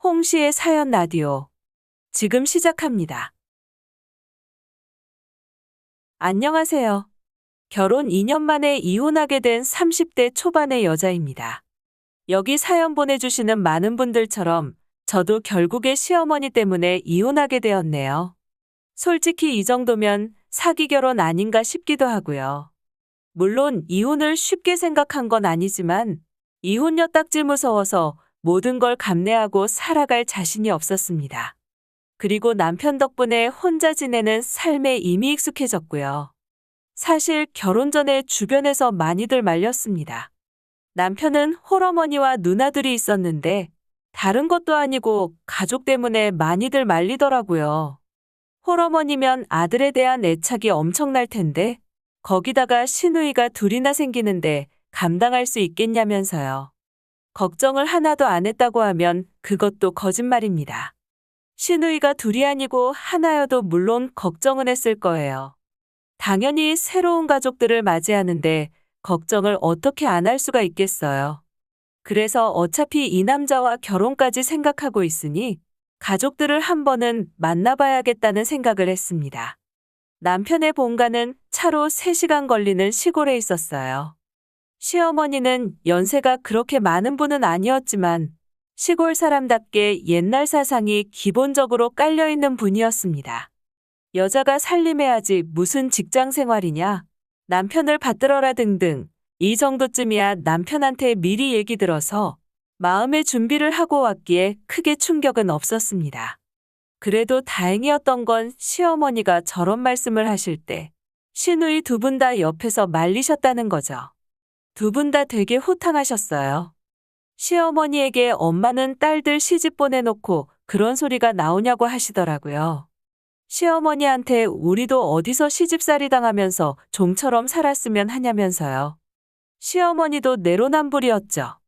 홍시의 사연 라디오 지금 시작합니다. 안녕하세요. 결혼 2년 만에 이혼하게 된 30대 초반의 여자입니다. 여기 사연 보내주시는 많은 분들처럼 저도 결국에 시어머니 때문에 이혼하게 되었네요. 솔직히 이 정도면 사기 결혼 아닌가 싶기도 하고요. 물론 이혼을 쉽게 생각한 건 아니지만 이혼녀 딱지 무서워서 모든 걸 감내하고 살아갈 자신이 없었습니다. 그리고 남편 덕분에 혼자 지내는 삶에 이미 익숙해졌고요. 사실 결혼 전에 주변에서 많이들 말렸습니다. 남편은 홀어머니와 누나들이 있었는데 다른 것도 아니고 가족 때문에 많이들 말리더라고요. 홀어머니면 아들에 대한 애착이 엄청날 텐데 거기다가 시누이가 둘이나 생기는데 감당할 수 있겠냐면서요. 걱정을 하나도 안 했다고 하면 그것도 거짓말입니다. 시누이가 둘이 아니고 하나여도 물론 걱정은 했을 거예요. 당연히 새로운 가족들을 맞이하는데 걱정을 어떻게 안 할 수가 있겠어요. 그래서 어차피 이 남자와 결혼까지 생각하고 있으니 가족들을 한 번은 만나봐야겠다는 생각을 했습니다. 남편의 본가는 차로 3시간 걸리는 시골에 있었어요. 시어머니는 연세가 그렇게 많은 분은 아니었지만 시골 사람답게 옛날 사상이 기본적으로 깔려있는 분이었습니다. 여자가 살림해야지 무슨 직장 생활이냐, 남편을 받들어라 등등 이 정도쯤이야 남편한테 미리 얘기 들어서 마음의 준비를 하고 왔기에 크게 충격은 없었습니다. 그래도 다행이었던 건 시어머니가 저런 말씀을 하실 때 시누이 두 분 다 옆에서 말리셨다는 거죠. 두 분 다 되게 호탕하셨어요. 시어머니에게 엄마는 딸들 시집 보내놓고 그런 소리가 나오냐고 하시더라고요. 시어머니한테 우리도 어디서 시집살이 당하면서 좀처럼 살았으면 하냐면서요. 시어머니도 내로남불이었죠.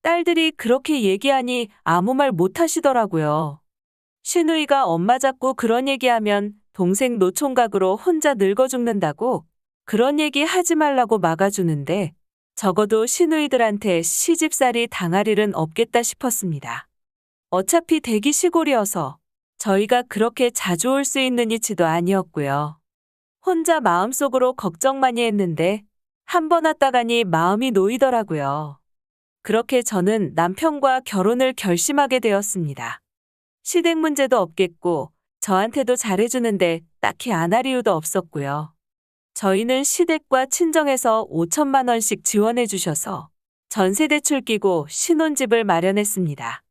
딸들이 그렇게 얘기하니 아무 말 못 하시더라고요. 시누이가 엄마 자꾸 그런 얘기하면 동생 노총각으로 혼자 늙어 죽는다고 그런 얘기 하지 말라고 막아주는데 적어도 시누이들한테 시집살이 당할 일은 없겠다 싶었습니다. 어차피 대기 시골이어서 저희가 그렇게 자주 올 수 있는 위치도 아니었고요. 혼자 마음속으로 걱정 많이 했는데 한 번 왔다 가니 마음이 놓이더라고요. 그렇게 저는 남편과 결혼을 결심하게 되었습니다. 시댁 문제도 없겠고 저한테도 잘해주는데 딱히 안 할 이유도 없었고요. 저희는 시댁과 친정에서 5천만 원씩 지원해 주셔서 전세대출 끼고 신혼집을 마련했습니다.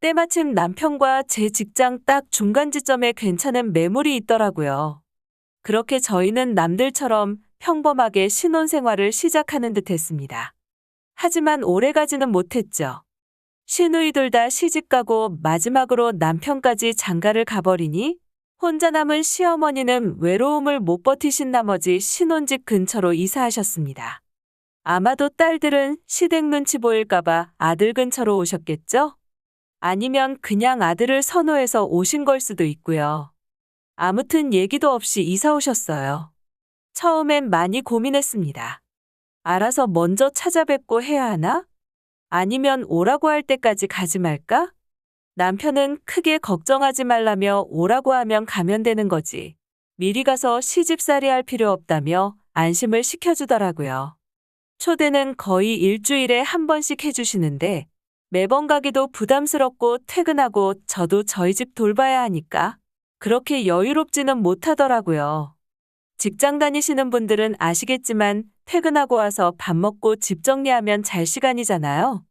때마침 남편과 제 직장 딱 중간 지점에 괜찮은 매물이 있더라고요. 그렇게 저희는 남들처럼 평범하게 신혼생활을 시작하는 듯 했습니다. 하지만 오래가지는 못했죠. 시누이들 다 시집가고 마지막으로 남편까지 장가를 가버리니 혼자 남은 시어머니는 외로움을 못 버티신 나머지 신혼집 근처로 이사하셨습니다. 아마도 딸들은 시댁 눈치 보일까봐 아들 근처로 오셨겠죠? 아니면 그냥 아들을 선호해서 오신 걸 수도 있고요. 아무튼 얘기도 없이 이사 오셨어요. 처음엔 많이 고민했습니다. 알아서 먼저 찾아뵙고 해야 하나? 아니면 오라고 할 때까지 가지 말까? 남편은 크게 걱정하지 말라며 오라고 하면 가면 되는 거지. 미리 가서 시집살이 할 필요 없다며 안심을 시켜주더라고요. 초대는 거의 일주일에 한 번씩 해주시는데 매번 가기도 부담스럽고 퇴근하고 저도 저희 집 돌봐야 하니까 그렇게 여유롭지는 못하더라고요. 직장 다니시는 분들은 아시겠지만 퇴근하고 와서 밥 먹고 집 정리하면 잘 시간이잖아요.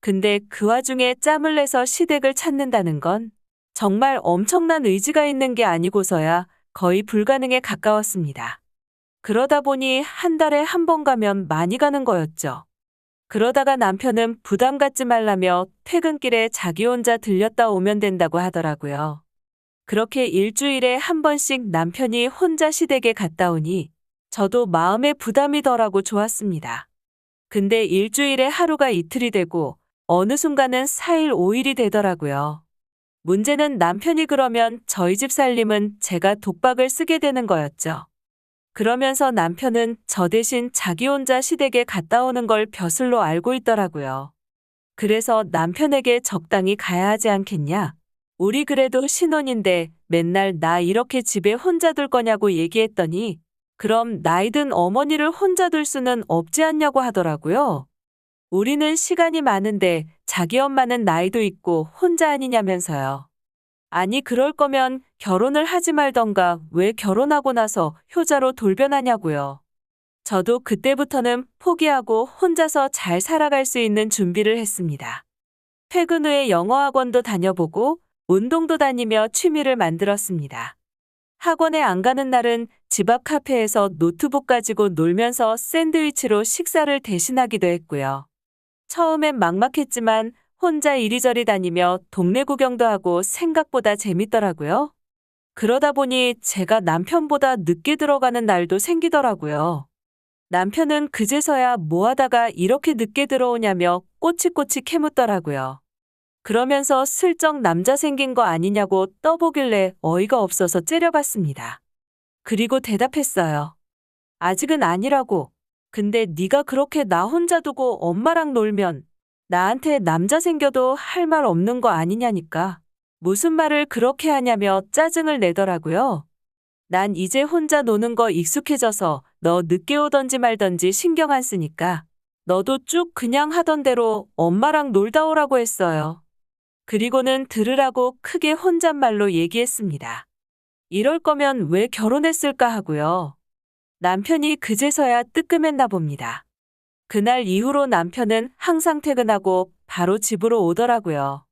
근데 그 와중에 짬을 내서 시댁을 찾는다는 건 정말 엄청난 의지가 있는 게 아니고서야 거의 불가능에 가까웠습니다. 그러다 보니 한 달에 한 번 가면 많이 가는 거였죠. 그러다가 남편은 부담 갖지 말라며 퇴근길에 자기 혼자 들렸다 오면 된다고 하더라고요. 그렇게 일주일에 한 번씩 남편이 혼자 시댁에 갔다 오니 저도 마음의 부담이 덜하고 좋았습니다. 근데 일주일에 하루가 이틀이 되고 어느 순간은 4일, 5일이 되더라고요. 문제는 남편이 그러면 저희 집 살림은 제가 독박을 쓰게 되는 거였죠. 그러면서 남편은 저 대신 자기 혼자 시댁에 갔다 오는 걸 벼슬로 알고 있더라고요. 그래서 남편에게 적당히 가야 하지 않겠냐? 우리 그래도 신혼인데 맨날 나 이렇게 집에 혼자 둘 거냐고 얘기했더니 그럼 나이 든 어머니를 혼자 둘 수는 없지 않냐고 하더라고요. 우리는 시간이 많은데 자기 엄마는 나이도 있고 혼자 아니냐면서요. 아니 그럴 거면 결혼을 하지 말던가 왜 결혼하고 나서 효자로 돌변하냐고요. 저도 그때부터는 포기하고 혼자서 잘 살아갈 수 있는 준비를 했습니다. 퇴근 후에 영어 학원도 다녀보고 운동도 다니며 취미를 만들었습니다. 학원에 안 가는 날은 집 앞 카페에서 노트북 가지고 놀면서 샌드위치로 식사를 대신하기도 했고요. 처음엔 막막했지만 혼자 이리저리 다니며 동네 구경도 하고 생각보다 재밌더라고요. 그러다 보니 제가 남편보다 늦게 들어가는 날도 생기더라고요. 남편은 그제서야 뭐 하다가 이렇게 늦게 들어오냐며 꼬치꼬치 캐묻더라고요. 그러면서 슬쩍 남자 생긴 거 아니냐고 떠보길래 어이가 없어서 째려봤습니다. 그리고 대답했어요. 아직은 아니라고. 근데 네가 그렇게 나 혼자 두고 엄마랑 놀면 나한테 남자 생겨도 할 말 없는 거 아니냐니까. 무슨 말을 그렇게 하냐며 짜증을 내더라고요. 난 이제 혼자 노는 거 익숙해져서 너 늦게 오던지 말던지 신경 안 쓰니까 너도 쭉 그냥 하던 대로 엄마랑 놀다 오라고 했어요. 그리고는 들으라고 크게 혼잣말로 얘기했습니다. 이럴 거면 왜 결혼했을까 하고요. 남편이 그제서야 뜨끔했나 봅니다. 그날 이후로 남편은 항상 퇴근하고 바로 집으로 오더라고요.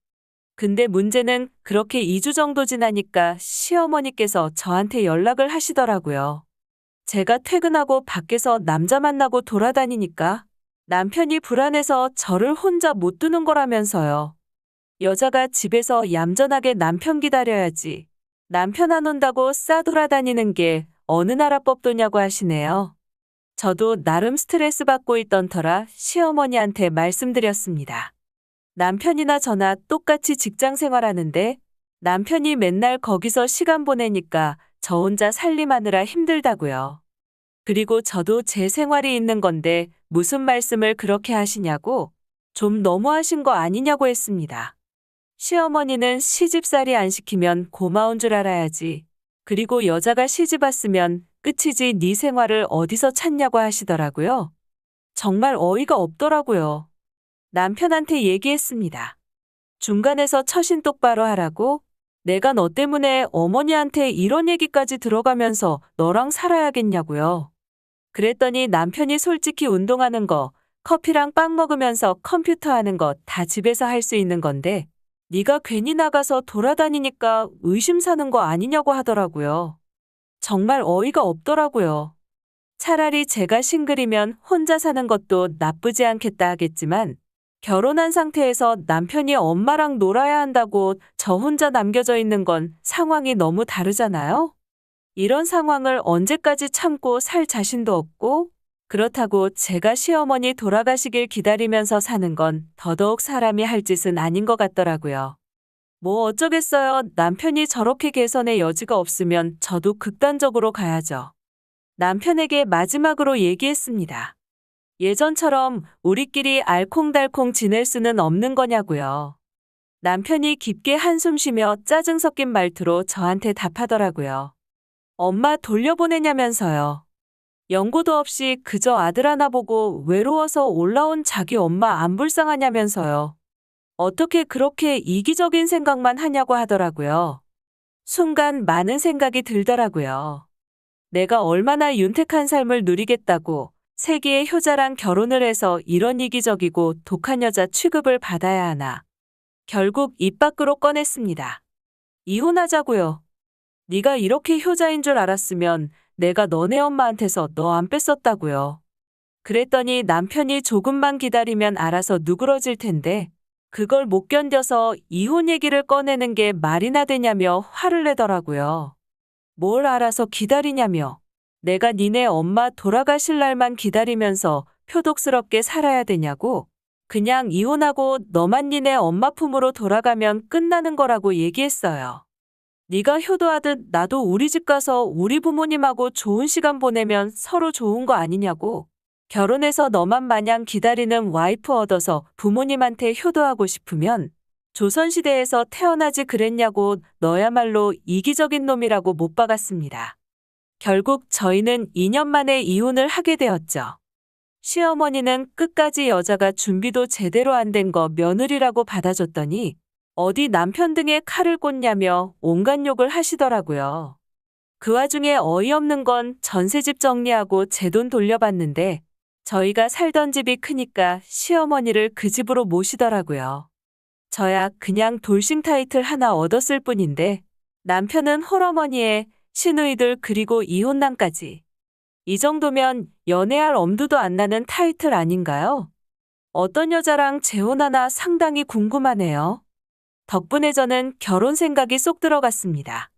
근데 문제는 그렇게 2주 정도 지나니까 시어머니께서 저한테 연락을 하시더라고요. 제가 퇴근하고 밖에서 남자 만나고 돌아다니니까 남편이 불안해서 저를 혼자 못 두는 거라면서요. 여자가 집에서 얌전하게 남편 기다려야지. 남편 안 온다고 싸돌아다니는 게 어느 나라 법도냐고 하시네요. 저도 나름 스트레스 받고 있던 터라 시어머니한테 말씀드렸습니다. 남편이나 저나 똑같이 직장 생활하는데 남편이 맨날 거기서 시간 보내니까 저 혼자 살림하느라 힘들다고요. 그리고 저도 제 생활이 있는 건데 무슨 말씀을 그렇게 하시냐고 좀 너무하신 거 아니냐고 했습니다. 시어머니는 시집살이 안 시키면 고마운 줄 알아야지. 그리고 여자가 시집 왔으면 끝이지 네 생활을 어디서 찾냐고 하시더라고요. 정말 어이가 없더라고요. 남편한테 얘기했습니다. 중간에서 처신 똑바로 하라고? 내가 너 때문에 어머니한테 이런 얘기까지 들어가면서 너랑 살아야겠냐고요. 그랬더니 남편이 솔직히 운동하는 거, 커피랑 빵 먹으면서 컴퓨터 하는 거 다 집에서 할 수 있는 건데 네가 괜히 나가서 돌아다니니까 의심 사는 거 아니냐고 하더라고요. 정말 어이가 없더라고요. 차라리 제가 싱글이면 혼자 사는 것도 나쁘지 않겠다 하겠지만 결혼한 상태에서 남편이 엄마랑 놀아야 한다고 저 혼자 남겨져 있는 건 상황이 너무 다르잖아요? 이런 상황을 언제까지 참고 살 자신도 없고 그렇다고 제가 시어머니 돌아가시길 기다리면서 사는 건 더더욱 사람이 할 짓은 아닌 것 같더라고요. 뭐 어쩌겠어요. 남편이 저렇게 개선의 여지가 없으면 저도 극단적으로 가야죠. 남편에게 마지막으로 얘기했습니다. 예전처럼 우리끼리 알콩달콩 지낼 수는 없는 거냐고요. 남편이 깊게 한숨 쉬며 짜증 섞인 말투로 저한테 답하더라고요. 엄마 돌려보내냐면서요. 연고도 없이 그저 아들 하나 보고 외로워서 올라온 자기 엄마 안 불쌍하냐면서요. 어떻게 그렇게 이기적인 생각만 하냐고 하더라고요. 순간 많은 생각이 들더라고요. 내가 얼마나 윤택한 삶을 누리겠다고 세기의 효자랑 결혼을 해서 이런 이기적이고 독한 여자 취급을 받아야 하나. 결국 입 밖으로 꺼냈습니다. 이혼하자고요. 네가 이렇게 효자인 줄 알았으면 내가 너네 엄마한테서 너 안 뺐었다고요. 그랬더니 남편이 조금만 기다리면 알아서 누그러질 텐데 그걸 못 견뎌서 이혼 얘기를 꺼내는 게 말이나 되냐며 화를 내더라고요. 뭘 알아서 기다리냐며. 내가 니네 엄마 돌아가실 날만 기다리면서 표독스럽게 살아야 되냐고. 그냥 이혼하고 너만 니네 엄마 품으로 돌아가면 끝나는 거라고 얘기했어요. 네가 효도하듯 나도 우리 집 가서 우리 부모님하고 좋은 시간 보내면 서로 좋은 거 아니냐고. 결혼해서 너만 마냥 기다리는 와이프 얻어서 부모님한테 효도하고 싶으면 조선시대에서 태어나지 그랬냐고 너야말로 이기적인 놈이라고 못 박았습니다. 결국 저희는 2년 만에 이혼을 하게 되었죠. 시어머니는 끝까지 여자가 준비도 제대로 안 된 거 며느리라고 받아줬더니 어디 남편 등에 칼을 꽂냐며 온갖 욕을 하시더라고요. 그 와중에 어이없는 건 전세집 정리하고 제 돈 돌려받는데 저희가 살던 집이 크니까 시어머니를 그 집으로 모시더라고요. 저야 그냥 돌싱 타이틀 하나 얻었을 뿐인데 남편은 홀어머니에 시누이들 그리고 이혼남까지. 이 정도면 연애할 엄두도 안 나는 타이틀 아닌가요? 어떤 여자랑 재혼하나 상당히 궁금하네요. 덕분에 저는 결혼 생각이 쏙 들어갔습니다.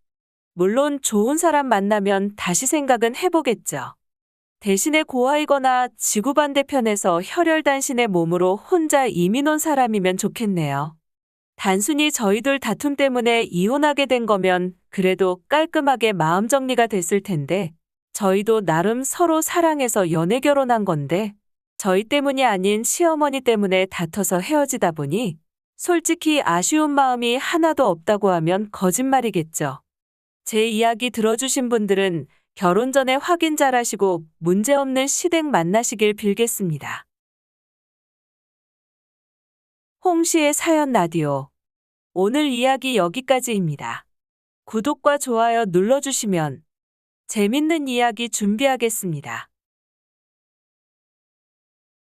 물론 좋은 사람 만나면 다시 생각은 해보겠죠. 대신에 고아이거나 지구 반대편에서 혈혈단신의 몸으로 혼자 이민 온 사람이면 좋겠네요. 단순히 저희들 다툼 때문에 이혼하게 된 거면 그래도 깔끔하게 마음 정리가 됐을 텐데 저희도 나름 서로 사랑해서 연애 결혼한 건데 저희 때문이 아닌 시어머니 때문에 다퉈서 헤어지다 보니 솔직히 아쉬운 마음이 하나도 없다고 하면 거짓말이겠죠. 제 이야기 들어주신 분들은 결혼 전에 확인 잘하시고 문제없는 시댁 만나시길 빌겠습니다. 홍시의 사연 라디오. 오늘 이야기 여기까지입니다. 구독과 좋아요 눌러주시면 재밌는 이야기 준비하겠습니다.